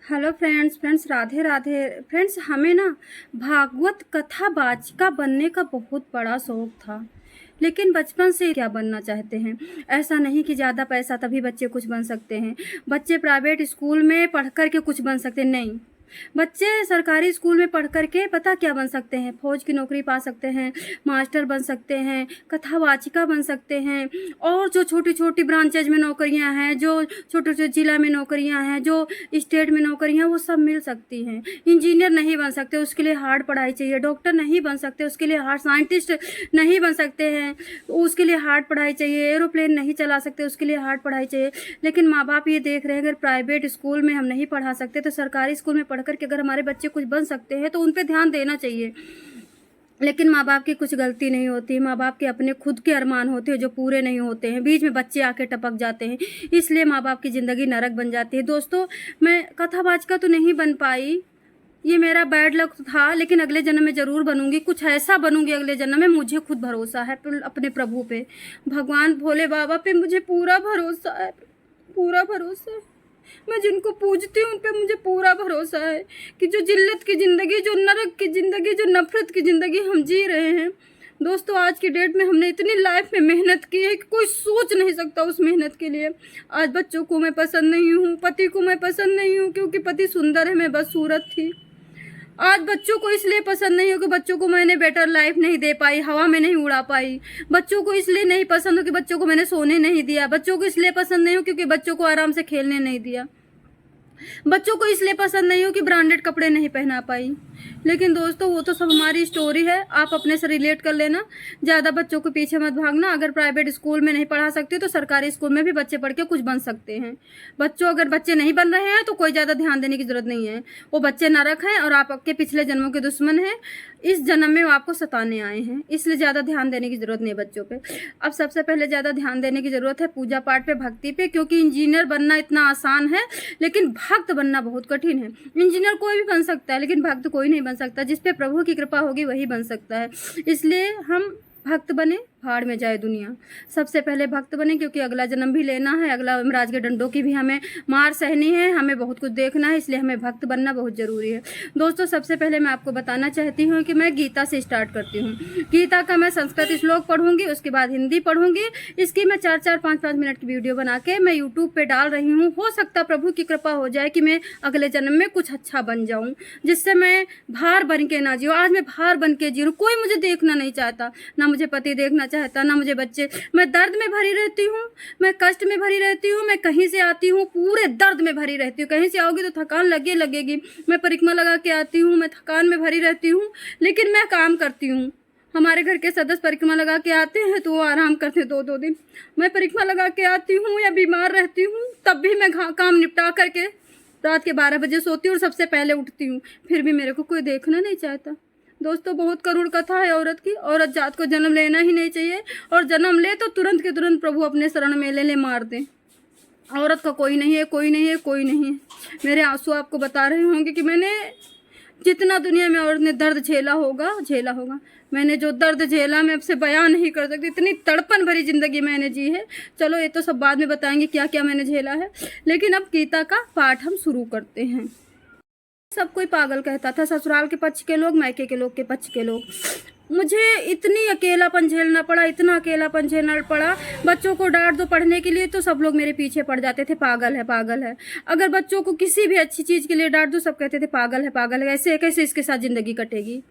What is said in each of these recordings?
Hello friends Radhe Radhe. Friends, हमें ना भागवत कथा वाचिका बनने का बहुत बड़ा शौक था, लेकिन बचपन से क्या बनना चाहते हैं। ऐसा नहीं कि ज़्यादा पैसा तभी बच्चे कुछ बन सकते हैं। बच्चे प्राइवेट स्कूल में पढ़ कर के कुछ बन सकते नहीं। बच्चे सरकारी स्कूल में पढ़ कर के पता क्या बन सकते हैं, फौज की नौकरी पा सकते हैं, मास्टर बन सकते हैं, कथावाचिका बन सकते हैं, और जो छोटी छोटी ब्रांचेज में नौकरियां हैं, जो छोटे छोटे जिला में नौकरियां हैं, जो स्टेट में नौकरियां हैं, वो सब मिल सकती हैं। इंजीनियर नहीं बन सकते, उसके लिए हार्ड पढ़ाई चाहिए। डॉक्टर नहीं बन सकते, उसके लिए हार्ड। साइंटिस्ट नहीं बन सकते हैं, उसके लिए हार्ड पढ़ाई चाहिए। एरोप्लेन नहीं चला सकते, उसके लिए हार्ड पढ़ाई चाहिए। लेकिन माँ बाप ये देख रहे हैं, अगर प्राइवेट स्कूल में हम नहीं पढ़ा सकते तो सरकारी स्कूल में पढ़ करके अगर हमारे बच्चे कुछ बन सकते हैं तो उन पे ध्यान देना चाहिए। लेकिन माँ बाप की कुछ गलती नहीं होती। माँ बाप के अपने खुद के अरमान होते हैं जो पूरे नहीं होते हैं। बीच में बच्चे आके टपक जाते हैं, इसलिए माँ बाप की ज़िंदगी नरक बन जाती है। दोस्तों, मैं कथावाचिका तो नहीं बन पाई, ये मेरा बैड लक था, लेकिन अगले जन्म में ज़रूर बनूंगी। कुछ ऐसा बनूंगी अगले जन्म में, मुझे खुद भरोसा है अपने प्रभु पे, भगवान भोले बाबा पे मुझे पूरा भरोसा है, पूरा भरोसा है। मैं जिनको पूजती हूँ उन पे मुझे पूरा भरोसा है कि जो जिल्लत की ज़िंदगी, जो नरक की ज़िंदगी, जो नफ़रत की ज़िंदगी हम जी रहे हैं। दोस्तों, आज की डेट में हमने इतनी लाइफ में मेहनत की है कि कोई सोच नहीं सकता उस मेहनत के लिए। आज बच्चों को मैं पसंद नहीं हूँ, पति को मैं पसंद नहीं हूँ क्योंकि पति सुंदर है, मैं बदसूरत थी। आज बच्चों को इसलिए पसंद नहीं हो कि बच्चों को मैंने बेटर लाइफ नहीं दे पाई, हवा में नहीं उड़ा पाई। बच्चों को इसलिए नहीं पसंद हो कि बच्चों को मैंने सोने नहीं दिया। बच्चों को इसलिए पसंद नहीं हो क्योंकि बच्चों को आराम से खेलने नहीं दिया। बच्चों को इसलिए पसंद नहीं हो कि ब्रांडेड कपड़े नहीं पहना पाई। लेकिन दोस्तों, वो तो सब हमारी स्टोरी है, आप अपने से रिलेट कर लेना। ज़्यादा बच्चों के पीछे मत भागना। अगर प्राइवेट स्कूल में नहीं पढ़ा सकते तो सरकारी स्कूल में भी बच्चे पढ़ के कुछ बन सकते हैं। अगर बच्चे नहीं बन रहे हैं तो कोई ज़्यादा ध्यान देने की ज़रूरत नहीं है। वो बच्चे नरक हैं और आपके पिछले जन्मों के दुश्मन हैं। इस जन्म में वो आपको सताने आए हैं, इसलिए ज़्यादा ध्यान देने की ज़रूरत नहीं है बच्चों पे। अब सबसे पहले ज़्यादा ध्यान देने की ज़रूरत है पूजा पाठ पे, भक्ति पे, क्योंकि इंजीनियर बनना इतना आसान है लेकिन भक्त बनना बहुत कठिन है। इंजीनियर कोई भी बन सकता है लेकिन भक्त कोई नहीं बन सकता। जिस पे प्रभु की कृपा होगी वही बन सकता है। इसलिए हम भक्त बने, भाड़ में जाए दुनिया। सबसे पहले भक्त बने, क्योंकि अगला जन्म भी लेना है, अगला यमराज के डंडों की भी हमें मार सहनी है, हमें बहुत कुछ देखना है, इसलिए हमें भक्त बनना बहुत ज़रूरी है। दोस्तों, सबसे पहले मैं आपको बताना चाहती हूँ कि मैं गीता से स्टार्ट करती हूँ। गीता का मैं संस्कृत श्लोक पढ़ूंगी, उसके बाद हिंदी पढ़ूंगी। इसकी मैं 4-4, 5-5 मिनट की वीडियो बना के मैं यूट्यूब पर डाल रही हूँ। हो सकता प्रभु की कृपा हो जाए कि मैं अगले जन्म में कुछ अच्छा बन जाऊँ, जिससे मैं भार बन के ना जीऊँ। आज मैं भार बन के जी रही हूँ, कोई मुझे देखना नहीं चाहता, ना मुझे पति देखना चाहता, ना मुझे बच्चे। मैं दर्द में भरी रहती हूँ, मैं कष्ट में भरी रहती हूँ। मैं कहीं से आती हूँ पूरे दर्द में भरी रहती हूँ। कहीं से आओगी तो थकान लगेगी। मैं परिक्रमा लगा के आती हूँ, मैं थकान में भरी रहती हूँ, लेकिन मैं काम करती हूँ। हमारे घर के सदस्य परिक्रमा लगा के आते हैं तो वो आराम करते हैं 2-2 दिन। मैं परिक्रमा लगा के आती हूँ या बीमार रहती हूँ तब भी मैं काम निपटा करके रात के 12 बजे सोती हूँ और सबसे पहले उठती हूँ, फिर भी मेरे को कोई देखना नहीं चाहता। दोस्तों, बहुत करुण कथा है औरत की। औरत जात को जन्म लेना ही नहीं चाहिए, और जन्म ले तो तुरंत के तुरंत प्रभु अपने शरण में ले मार दें। औरत का कोई नहीं है, कोई नहीं है, कोई नहीं है। मेरे आंसू आपको बता रहे होंगे कि मैंने जितना दुनिया में औरत ने दर्द झेला होगा। मैंने जो दर्द झेला मैं आपसे बयान नहीं कर सकती। इतनी तड़पन भरी जिंदगी मैंने जी है। चलो, ये तो सब बाद में बताएंगे क्या क्या मैंने झेला है, लेकिन अब गीता का पाठ हम शुरू करते हैं। सब कोई पागल कहता था, ससुराल के पक्ष के लोग, मायके के लोग के पक्ष के लोग। मुझे इतनी अकेलापन झेलना पड़ा, इतना अकेलापन झेलना पड़ा। बच्चों को डांट दो पढ़ने के लिए तो सब लोग मेरे पीछे पड़ जाते थे, पागल है, पागल है। अगर बच्चों को किसी भी अच्छी चीज़ के लिए डांट दो सब कहते थे पागल है, पागल है। ऐसे कैसे इसके साथ ज़िंदगी कटेगी।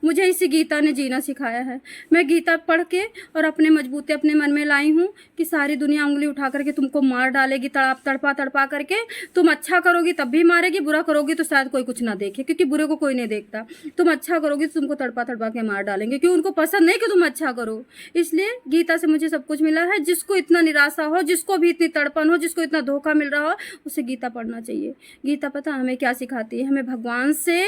मुझे इसी गीता ने जीना सिखाया है। मैं गीता पढ़ के और अपने मजबूती अपने मन में लाई हूँ कि सारी दुनिया उंगली उठा करके तुमको मार डालेगी, तड़पा करके। तुम अच्छा करोगी तब भी मारेगी, बुरा करोगी तो शायद कोई कुछ ना देखे, क्योंकि बुरे को कोई नहीं देखता। तुम अच्छा करोगी तो तुमको तड़पा के मार डालेंगे, क्योंकि उनको पसंद नहीं कि तुम अच्छा करो। इसलिए गीता से मुझे सब कुछ मिला है। जिसको इतना निराशा हो, जिसको भी इतनी तड़पन हो, जिसको इतना धोखा मिल रहा हो, उसे गीता पढ़ना चाहिए। गीता पता हमें क्या सिखाती है? हमें भगवान से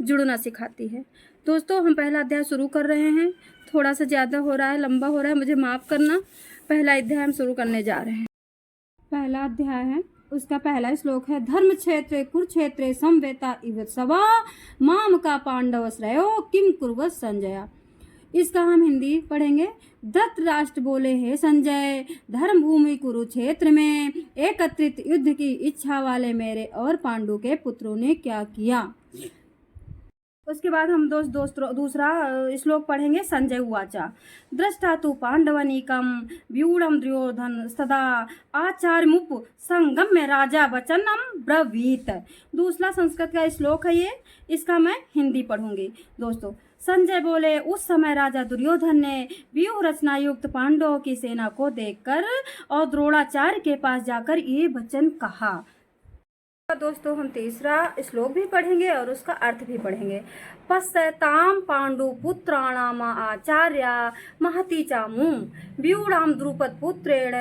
जुड़ना सिखाती है। दोस्तों, हम पहला अध्याय शुरू कर रहे हैं। थोड़ा सा ज़्यादा हो रहा है, लंबा हो रहा है, मुझे माफ़ करना। पहला अध्याय हम शुरू करने जा रहे हैं। पहला अध्याय है, उसका पहला श्लोक है, धर्म क्षेत्रे कुरुक्षेत्रे समवेता इव सवा माम का पांडव श्रेयो किम कुर्वत संजया। इसका हम हिंदी पढ़ेंगे। धृतराष्ट्र बोले, हे संजय, धर्म भूमि कुरुक्षेत्र में एकत्रित युद्ध की इच्छा वाले मेरे और पांडु के पुत्रों ने क्या किया। उसके बाद हम दूसरा श्लोक पढ़ेंगे। संजय उवाचा, दृष्टा तु पांडवनीकम व्यूढ़म दुर्योधन सदा आचार्यमुप संगम्य राजा वचनम ब्रवीत। दूसरा संस्कृत का श्लोक है ये, इसका मैं हिंदी पढ़ूंगी दोस्तों। संजय बोले, उस समय राजा दुर्योधन ने व्यूह रचना युक्त पांडवों की सेना को देखकर और द्रोणाचार्य के पास जाकर ये वचन कहा। दोस्तों हम तीसरा श्लोक भी पढ़ेंगे और उसका अर्थ भी पढ़ेंगे। पश्यताम पांडु पुत्राणाम आचार्य महती चामू व्यूढ़ाम द्रुपद पुत्रेण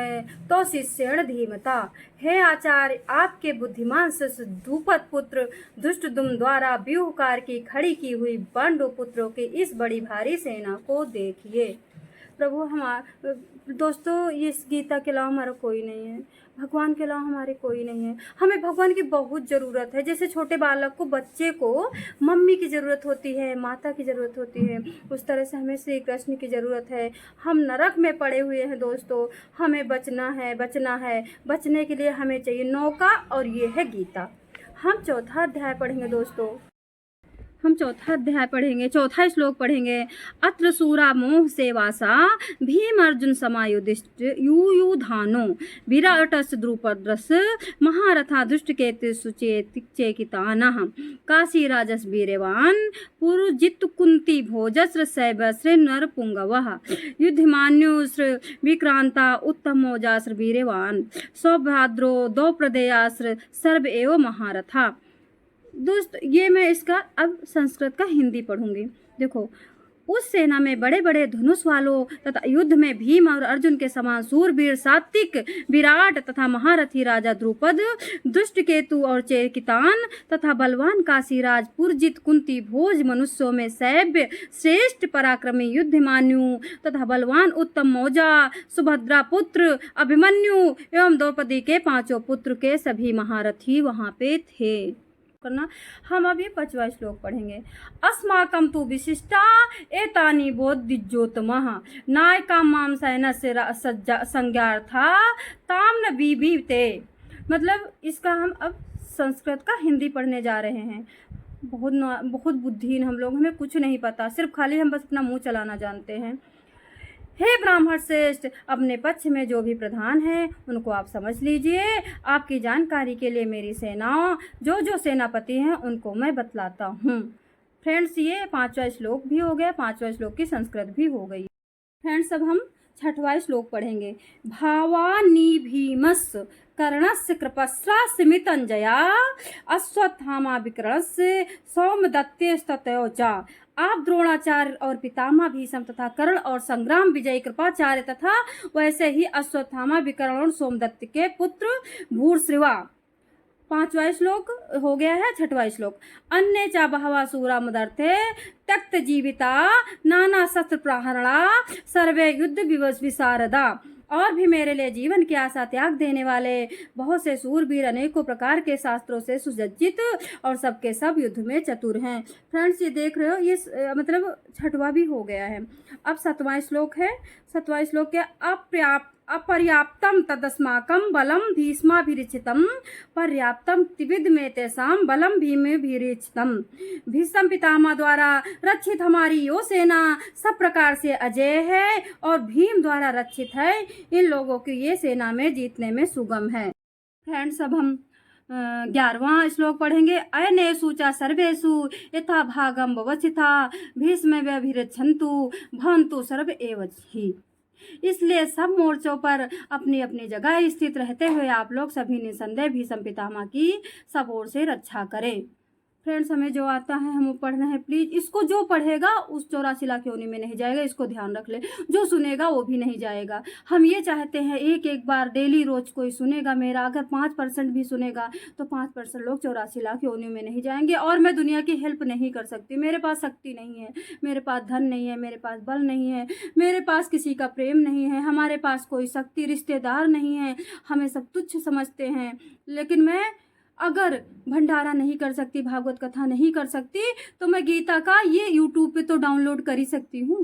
तो शिष्येण धीमता। हे आचार्य, आपके बुद्धिमान शिष्य द्रुपद पुत्र दुष्टदुम्न द्वारा व्यूहकार की खड़ी की हुई पांडु पुत्रों की इस बड़ी भारी सेना को देखिए। प्रभु दोस्तों, इस गीता के अलावा हमारा कोई नहीं है, भगवान के अलावा हमारे कोई नहीं है। हमें भगवान की बहुत ज़रूरत है। जैसे छोटे बालक को, बच्चे को मम्मी की ज़रूरत होती है, माता की ज़रूरत होती है, उस तरह से हमें श्री कृष्ण की ज़रूरत है। हम नरक में पड़े हुए हैं दोस्तों, हमें बचना है। बचने के लिए हमें चाहिए नौका, और ये है गीता। हम चौथा अध्याय पढ़ेंगे दोस्तों। चौथा श्लोक पढ़ेंगे। अत्र सूरा मोह सेवासा भीम अर्जुन समायुधिष्ठ युयुधानो विराटस् द्रुपदस् महारथा दुष्टकेतु सुचेकितानः काशीराजस् वीर्यवान् पुरुजित कुंती भोजस्र शैवस्र नरपुंगवः युद्धमान्योस्र विक्रांता उत्तमोजास्र वीर्यवान् सौभद्रो द्रौपदेयास्र सर्व एव महारथा। दोस्त ये मैं इसका अब संस्कृत का हिंदी पढ़ूंगी। देखो, उस सेना में बड़े बड़े धनुष वालों तथा युद्ध में भीम और अर्जुन के समान सूरवीर सात्विक विराट तथा महारथी राजा द्रुपद, दुष्टकेतु और चेकितान तथा बलवान काशीराज पुरजित कुंती भोज मनुष्यों में सैव्य श्रेष्ठ पराक्रमी युद्धमान्यु तथा बलवान उत्तम मौजा सुभद्रा पुत्र अभिमन्यु एवं द्रौपदी के 5 पुत्र के सभी महारथी वहाँ पे थे। करना। हम अब ये 5वां श्लोक पढ़ेंगे। अस्माकं तु विशिष्टा एतानि बोधिज्योतमः नायका माम सैनस्य संज्ञार्था ताम न बीबीते। मतलब इसका हम अब संस्कृत का हिंदी पढ़ने जा रहे हैं। बहुत बुद्धिहीन हम लोग, हमें कुछ नहीं पता, सिर्फ खाली हम बस अपना मुंह चलाना जानते हैं। हे ब्राह्मण श्रेष्ठ, अपने पक्ष में जो भी प्रधान हैं उनको आप समझ लीजिए। आपकी जानकारी के लिए मेरी सेनाओं जो सेनापति हैं उनको मैं बतलाता हूँ। फ्रेंड्स, ये 5वां श्लोक भी हो गया, 5वां श्लोक की संस्कृत भी हो गई। फ्रेंड्स, अब हम 6वां श्लोक पढ़ेंगे। भावानी भीमस् कर्णस्य कृपस्रास्मितंजया अश्वत्थामा विकरणस्य सौमदत्तेस्ततयोचा। आप द्रोणाचार्य और पितामह भीष्म तथा कर्ण और संग्राम विजयी कृपाचार्य तथा वैसे ही अश्वत्थामा विकर्ण और सोमदत्त के पुत्र भूरिश्रवा। 5वां श्लोक हो गया है। 6वां श्लोक। अन्य चा बहवा सूरा मुदर्थे त्यक्त जीविता नाना शस्त्र प्रहरणा सर्वे युद्ध विशारदा। और भी मेरे लिए जीवन की आशा त्याग देने वाले बहुत से सूरवीर अनेकों प्रकार के शास्त्रों से सुसज्जित और सबके सब युद्ध में चतुर हैं। फ्रेंड्स, ये देख रहे हो, ये मतलब 6वां भी हो गया है। अब 7वां श्लोक है। 7वां श्लोक के अपर्याप्तम तदस्माकं बलम भीष्माभिरचितम पर्याप्तम त्रिविध में तेषां बलम भीमेभिरचितम। भीष्म पितामह द्वारा रक्षित हमारी यो सेना सब प्रकार से अजेय है और भीम द्वारा रक्षित है। इन लोगों की ये सेना में जीतने में सुगम है। फ्रेंड्स, अब हम 11वां श्लोक पढ़ेंगे। अयनेषु च सर्वेषु यथा भागम ववचिथा भीष्मभिरच्छन्तु भवन्तु सर्व एव हि। इसलिए सब मोर्चों पर अपनी अपनी जगह स्थित रहते हुए आप लोग सभी निसंदेह भीष्म पितामह की सब ओर से रक्षा करें। फ्रेंड्स, हमें जो आता है हम पढ़ रहे हैं। प्लीज़ इसको जो पढ़ेगा उस 84 लाख योनि में नहीं जाएगा, इसको ध्यान रख ले। जो सुनेगा वो भी नहीं जाएगा। हम ये चाहते हैं एक बार डेली रोज कोई सुनेगा मेरा, अगर 5% भी सुनेगा तो 5% लोग 84 लाख योनि में नहीं जाएंगे। और मैं दुनिया की हेल्प नहीं कर सकती, मेरे पास शक्ति नहीं है, मेरे पास धन नहीं है, मेरे पास बल नहीं है, मेरे पास किसी का प्रेम नहीं है, हमारे पास कोई शक्ति रिश्तेदार नहीं है, हमें सब तुच्छ समझते हैं। लेकिन मैं अगर भंडारा नहीं कर सकती, भागवत कथा नहीं कर सकती, तो मैं गीता का ये यूट्यूब पे तो डाउनलोड कर ही सकती हूँ।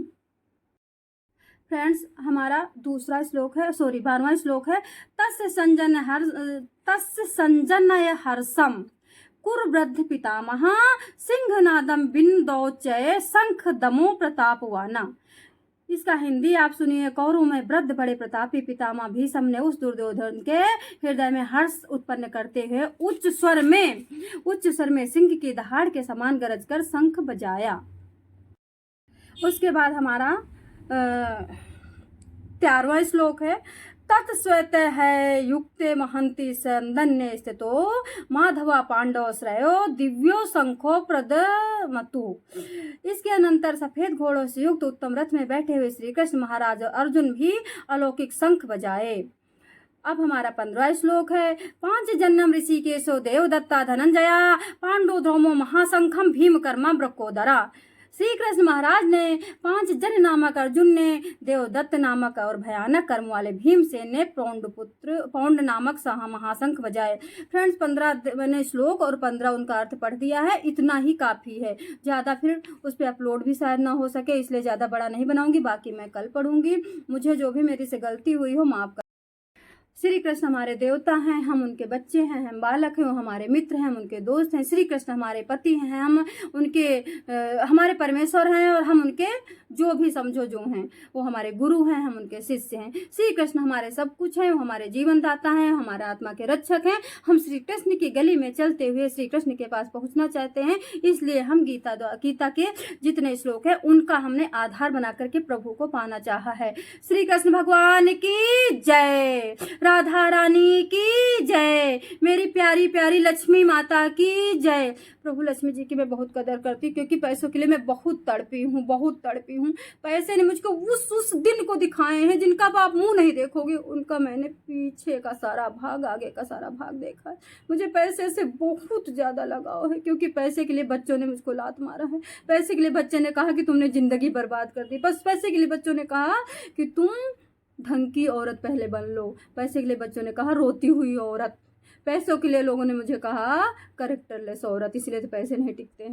फ्रेंड्स हमारा दूसरा श्लोक है, 12वां श्लोक है। तस्य संजनय हर्षम कुरवृद्ध पितामह सिंहनादम बिंदौचय शंख दमो प्रतापवाना। इसका हिंदी आप सुनिए। कौरव में वृद्ध बड़े प्रतापी पितामह भीष्म ने उस दुर्योधन के हृदय में हर्ष उत्पन्न करते हुए उच्च स्वर में सिंह की दहाड़ के समान गरज कर शंख बजाया। उसके बाद हमारा 13वां श्लोक है। तत्स्वेत है युक्ते महंती संदन्य स्थितो माधवा पांडव श्रेयो दिव्यो शंखो प्रदमतु। इसके अनंतर सफेद घोड़ों से युक्त उत्तम रथ में बैठे हुए श्री कृष्ण महाराज और अर्जुन भी अलौकिक शंख बजाए। अब हमारा 15वां श्लोक है। 5 जन्म ऋषि केशो देव दत्ता धनंजया पांडु द्रोमो महाशंखम भीम कर्मा ब्रकोदरा। श्री कृष्ण महाराज ने 5 जन नामक अर्जुन ने देवदत्त नामक और भयानक कर्म वाले भीमसेन ने पौंड नामक महाशंख बजाए। फ्रेंड्स 15 मैंने श्लोक और 15 उनका अर्थ पढ़ दिया है, इतना ही काफ़ी है। ज़्यादा फिर उस पर अपलोड भी शायद ना हो सके, इसलिए ज़्यादा बड़ा नहीं बनाऊंगी। बाकी मैं कल पढ़ूंगी। मुझे जो भी मेरी से गलती हुई हो माफ़ कर। श्री कृष्ण हमारे देवता हैं, हम उनके बच्चे हैं, हम बालक हैं, वो हमारे मित्र हैं, हम उनके दोस्त हैं। श्री कृष्ण हमारे पति हैं, हम उनके हमारे परमेश्वर हैं, और हम उनके जो भी समझो जो हैं वो हमारे गुरु हैं, हम उनके शिष्य हैं। श्री कृष्ण हमारे सब कुछ हैं, वो हमारे जीवन दाता हैं, हमारे आत्मा के रक्षक हैं। हम श्री कृष्ण की गली में चलते हुए श्री कृष्ण के पास पहुंचना चाहते हैं, इसलिए हम गीता के जितने श्लोक है उनका हमने आधार बना करके प्रभु को पाना चाहा है। श्री कृष्ण भगवान की जय, राधा रानी की जय, मेरी प्यारी प्यारी लक्ष्मी माता की जय। प्रभु लक्ष्मी जी की मैं बहुत कदर करती हूँ, क्योंकि पैसों के लिए मैं बहुत तड़पी हूँ। पैसे ने मुझको उस दिन को दिखाए हैं जिनका आप मुंह नहीं देखोगे, उनका मैंने पीछे का सारा भाग, आगे का सारा भाग देखा है। मुझे पैसे से बहुत ज़्यादा लगाव है, क्योंकि पैसे के लिए बच्चों ने मुझको लात मारा है। पैसे के लिए बच्चे ने कहा कि तुमने ज़िंदगी बर्बाद कर दी। बस पैसे के लिए बच्चों ने कहा कि तुम ढंग की औरत पहले बन लो। पैसे के लिए बच्चों ने कहा रोती हुई औरत। पैसों के लिए लोगों ने मुझे कहा करेक्टरलेस औरत। इसलिए तो पैसे नहीं टिकते हैं।